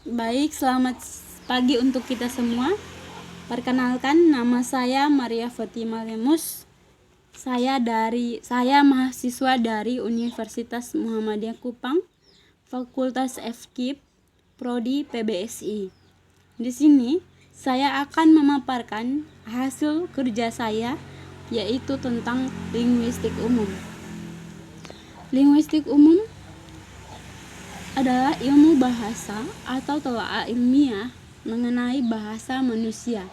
Baik, selamat pagi untuk kita semua. Perkenalkan, nama saya Maria Fatima Lemus. Saya mahasiswa dari Universitas Muhammadiyah Kupang, Fakultas FKIP, Prodi PBSI. Di sini, saya akan memaparkan hasil kerja saya, yaitu tentang linguistik umum. Linguistik umum adalah ilmu bahasa atau telaah ilmiah mengenai bahasa manusia.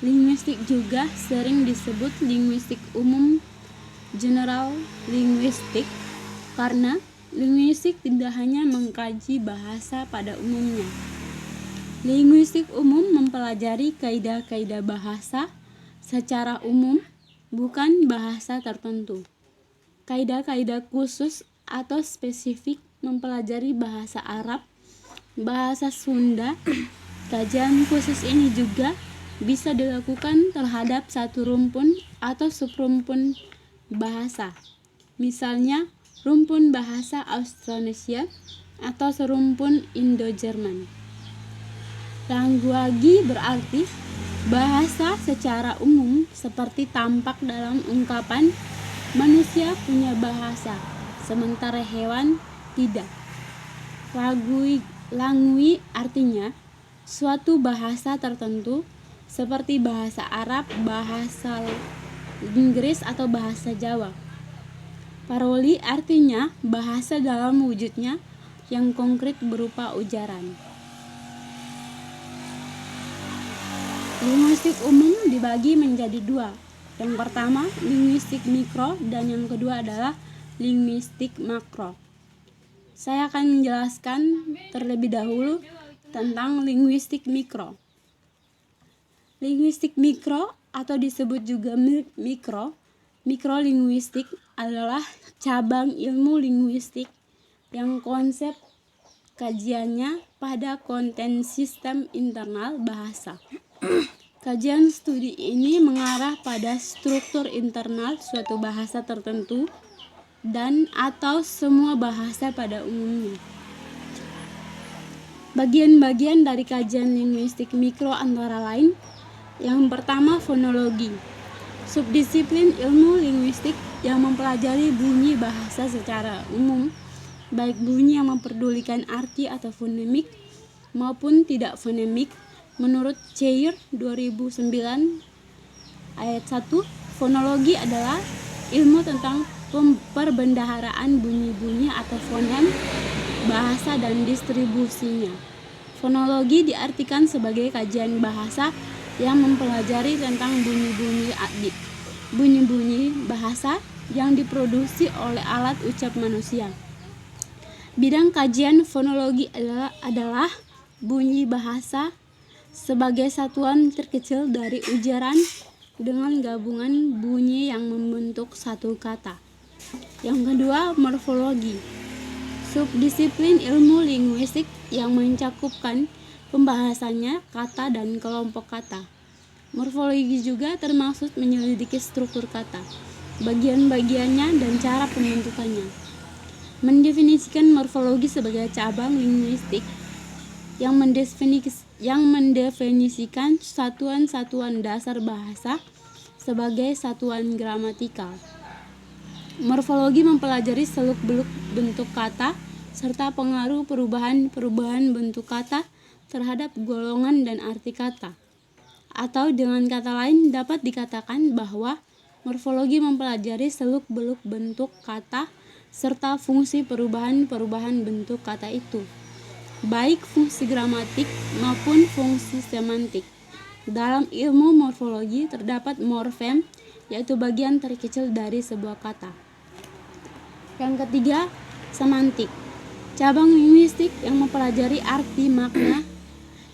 Linguistik juga sering disebut linguistik umum, general linguistik, karena linguistik tidak hanya mengkaji bahasa pada umumnya. Linguistik umum mempelajari kaidah-kaidah bahasa secara umum, bukan bahasa tertentu. Kaidah-kaidah khusus atau spesifik mempelajari bahasa Arab, bahasa Sunda. Kajian khusus ini juga bisa dilakukan terhadap satu rumpun atau subrumpun bahasa. Misalnya, rumpun bahasa Austronesia atau serumpun Indo-Jerman. Languagi berarti bahasa secara umum, seperti tampak dalam ungkapan manusia punya bahasa, sementara hewan tidak. Langui artinya suatu bahasa tertentu, seperti bahasa Arab, bahasa Inggris, atau bahasa Jawa. Paroli artinya bahasa dalam wujudnya yang konkret berupa ujaran. Linguistik umum dibagi menjadi dua. Yang pertama, linguistik mikro, dan yang kedua adalah linguistik makro. Saya akan menjelaskan terlebih dahulu tentang linguistik mikro. Linguistik mikro atau disebut juga mikrolinguistik adalah cabang ilmu linguistik yang konsep kajiannya pada konten sistem internal bahasa. Kajian studi ini mengarah pada struktur internal suatu bahasa tertentu dan atau semua bahasa pada umumnya. Bagian-bagian dari kajian linguistik mikro antara lain: yang pertama, fonologi, subdisiplin ilmu linguistik yang mempelajari bunyi bahasa secara umum, baik bunyi yang memperdulikan arti atau fonemik maupun tidak fonemik. Menurut Cheir 2009 ayat 1, fonologi adalah ilmu tentang perbendaharaan bunyi-bunyi atau fonem bahasa dan distribusinya. Fonologi diartikan sebagai kajian bahasa yang mempelajari tentang bunyi-bunyi bahasa yang diproduksi oleh alat ucap manusia. Bidang kajian fonologi adalah bunyi bahasa sebagai satuan terkecil dari ujaran dengan gabungan bunyi yang membentuk satu kata. Yang kedua, morfologi, subdisiplin ilmu linguistik yang mencakupkan pembahasannya kata dan kelompok kata. Morfologi juga termasuk menyelidiki struktur kata, bagian-bagiannya, dan cara pembentukannya. Mendefinisikan morfologi sebagai cabang linguistik yang mendefinisikan satuan-satuan dasar bahasa sebagai satuan gramatikal. Morfologi mempelajari seluk-beluk bentuk kata serta pengaruh perubahan bentuk kata terhadap golongan dan arti kata. Atau dengan kata lain, dapat dikatakan bahwa morfologi mempelajari seluk-beluk bentuk kata serta fungsi perubahan bentuk kata itu, baik fungsi gramatik maupun fungsi semantik. Dalam ilmu morfologi terdapat morfem, yaitu bagian terkecil dari sebuah kata. Yang ketiga, semantik, cabang linguistik yang mempelajari arti makna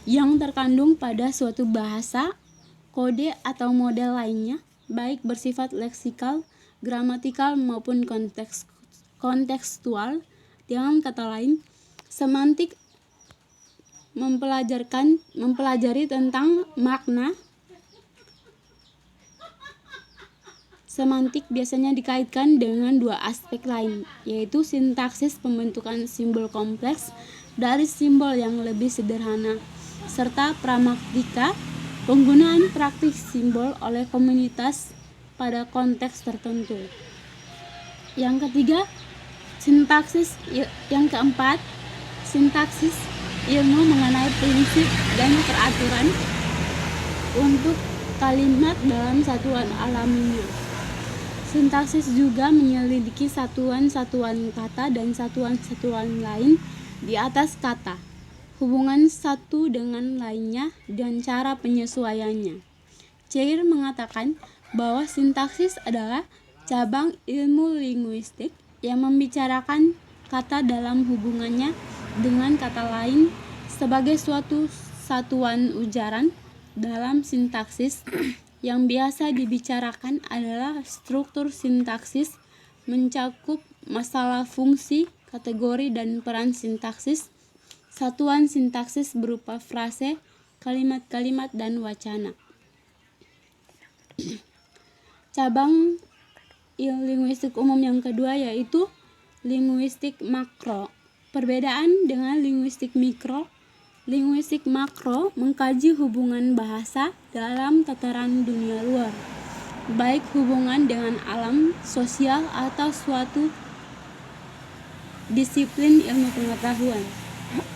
yang terkandung pada suatu bahasa, kode atau model lainnya, baik bersifat leksikal, gramatikal maupun kontekstual. Dengan kata lain, semantik mempelajari tentang makna. Semantik biasanya dikaitkan dengan dua aspek lain, yaitu sintaksis pembentukan simbol kompleks dari simbol yang lebih sederhana, serta pragmatika, penggunaan praktik simbol oleh komunitas pada konteks tertentu. Yang ketiga, sintaksis. Yang keempat, sintaksis, ilmu mengenai prinsip dan peraturan untuk kalimat dalam satuan alamiah. Sintaksis juga menyelidiki satuan-satuan kata dan satuan-satuan lain di atas kata, hubungan satu dengan lainnya, dan cara penyesuaiannya. Cheir mengatakan bahwa sintaksis adalah cabang ilmu linguistik yang membicarakan kata dalam hubungannya dengan kata lain sebagai suatu satuan ujaran. Dalam sintaksis, yang biasa dibicarakan adalah struktur sintaksis, mencakup masalah fungsi, kategori, dan peran sintaksis. Satuan sintaksis berupa frase, kalimat-kalimat, dan wacana. Cabang linguistik umum yang kedua yaitu linguistik makro. Perbedaan dengan linguistik mikro. Linguistik makro mengkaji hubungan bahasa dalam tataran dunia luar, baik hubungan dengan alam, sosial, atau suatu disiplin ilmu pengetahuan.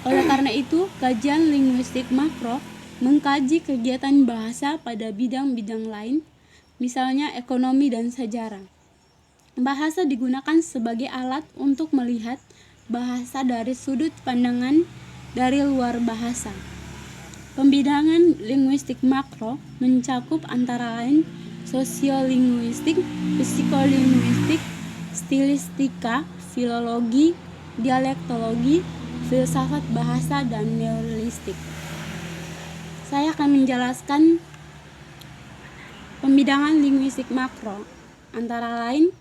Oleh karena itu, kajian linguistik makro mengkaji kegiatan bahasa pada bidang-bidang lain, misalnya ekonomi dan sejarah. Bahasa digunakan sebagai alat untuk melihat bahasa dari sudut pandangan dari luar bahasa. Pembidangan linguistik makro mencakup antara lain sosiolinguistik, psikolinguistik, stilistika, filologi, dialektologi, filsafat bahasa, dan neolinguistik. Saya akan menjelaskan pembidangan linguistik makro. Antara lain,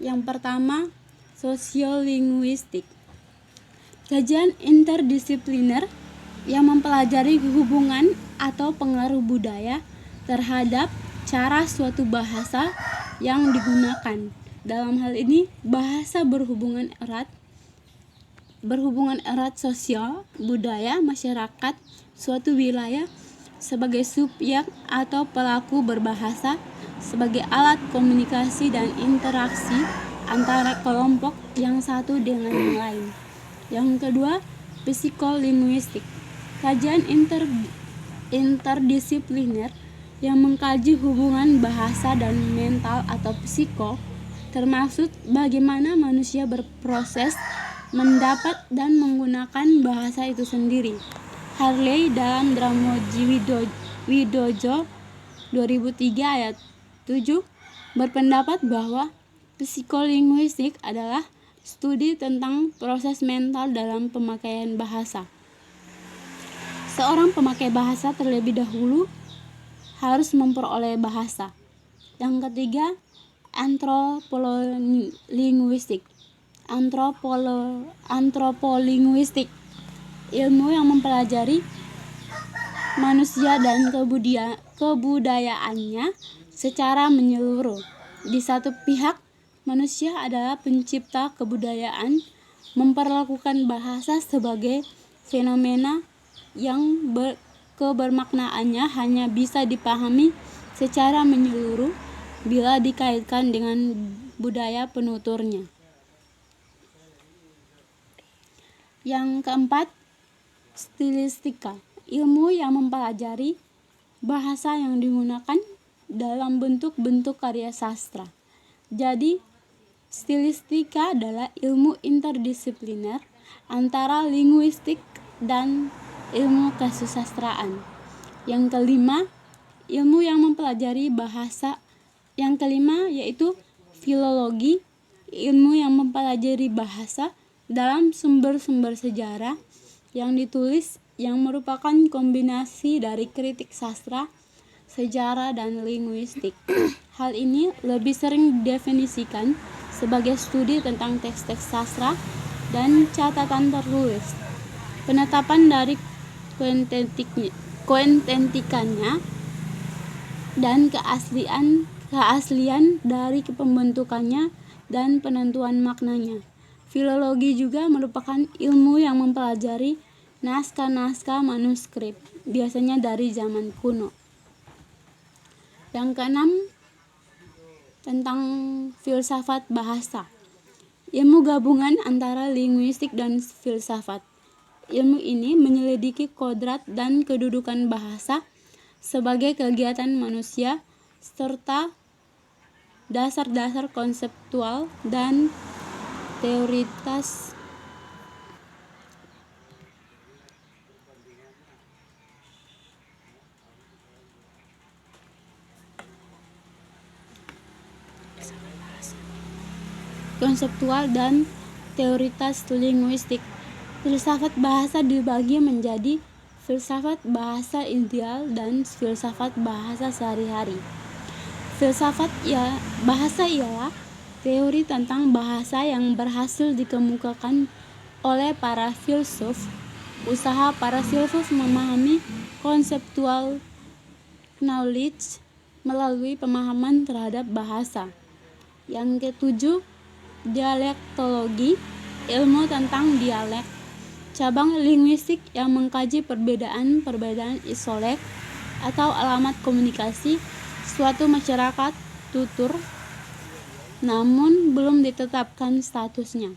yang pertama, sosiolinguistik. Kajian interdisipliner yang mempelajari hubungan atau pengaruh budaya terhadap cara suatu bahasa yang digunakan. Dalam hal ini, bahasa berhubungan erat sosial, budaya, masyarakat suatu wilayah sebagai subjek atau pelaku berbahasa, sebagai alat komunikasi dan interaksi antara kelompok yang satu dengan yang lain. Yang kedua, psikolinguistik. Kajian interdisipliner yang mengkaji hubungan bahasa dan mental atau psiko, termasuk bagaimana manusia berproses mendapat dan menggunakan bahasa itu sendiri. Harley dalam Dramoji Widojo 2003 ayat 7 berpendapat bahwa psikolinguistik adalah studi tentang proses mental dalam pemakaian bahasa. Seorang pemakai bahasa terlebih dahulu harus memperoleh bahasa. Yang ketiga, antropolinguistik. Antropolinguistik, ilmu yang mempelajari manusia dan kebudayaannya secara menyeluruh. Di satu pihak, manusia adalah pencipta kebudayaan, memperlakukan bahasa sebagai fenomena yang kebermaknaannya hanya bisa dipahami secara menyeluruh bila dikaitkan dengan budaya penuturnya. Yang keempat, stilistika, ilmu yang mempelajari bahasa yang digunakan dalam bentuk-bentuk karya sastra. Jadi, stilistika adalah ilmu interdisipliner antara linguistik dan ilmu kesusastraan. Yang kelima, ilmu yang mempelajari bahasa. Yang kelima yaitu filologi, ilmu yang mempelajari bahasa dalam sumber-sumber sejarah yang ditulis yang merupakan kombinasi dari kritik sastra, sejarah, dan linguistik. Hal ini lebih sering didefinisikan sebagai studi tentang teks-teks sastra dan catatan tertulis. Penetapan dari koententikannya dan keaslian dari pembentukannya dan penentuan maknanya. Filologi juga merupakan ilmu yang mempelajari naskah-naskah manuskrip, biasanya dari zaman kuno. Yang keenam, tentang filsafat bahasa. Ilmu gabungan antara linguistik dan filsafat. Ilmu ini menyelidiki kodrat dan kedudukan bahasa sebagai kegiatan manusia serta dasar-dasar konseptual dan teoritas linguistik. Filsafat bahasa dibagi menjadi filsafat bahasa ideal dan filsafat bahasa sehari-hari. Filsafat bahasa ialah teori tentang bahasa yang berhasil dikemukakan oleh para filsuf. Usaha para filsuf memahami konseptual knowledge melalui pemahaman terhadap bahasa. Yang ketujuh, dialektologi, ilmu tentang dialek, cabang linguistik yang mengkaji perbedaan-perbedaan isolek atau alamat komunikasi suatu masyarakat tutur, namun belum ditetapkan statusnya,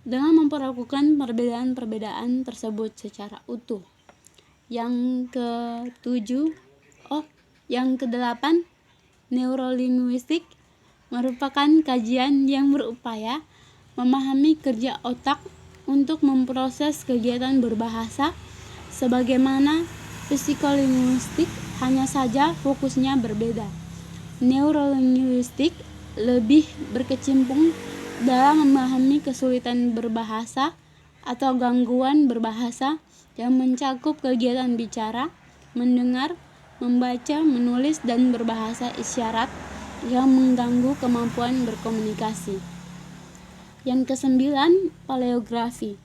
dengan memperlakukan perbedaan-perbedaan tersebut secara utuh. Yang kedelapan, neurolinguistik merupakan kajian yang berupaya memahami kerja otak untuk memproses kegiatan berbahasa, sebagaimana psikolinguistik, hanya saja fokusnya berbeda. Neurolinguistik lebih berkecimpung dalam memahami kesulitan berbahasa atau gangguan berbahasa yang mencakup kegiatan bicara, mendengar, membaca, menulis, dan berbahasa isyarat yang mengganggu kemampuan berkomunikasi. Yang kesembilan, paleografi,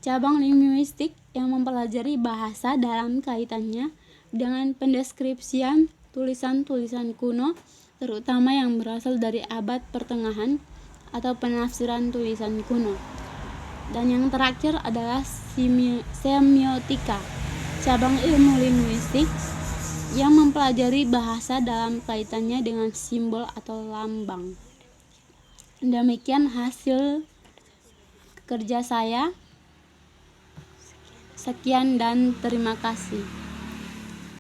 cabang linguistik yang mempelajari bahasa dalam kaitannya dengan pendeskripsian tulisan-tulisan kuno, terutama yang berasal dari abad pertengahan, atau penafsiran tulisan kuno. Dan yang terakhir adalah semiotika, cabang ilmu linguistik yang mempelajari bahasa dalam kaitannya dengan simbol atau lambang. Demikian hasil kerja saya. Sekian dan terima kasih.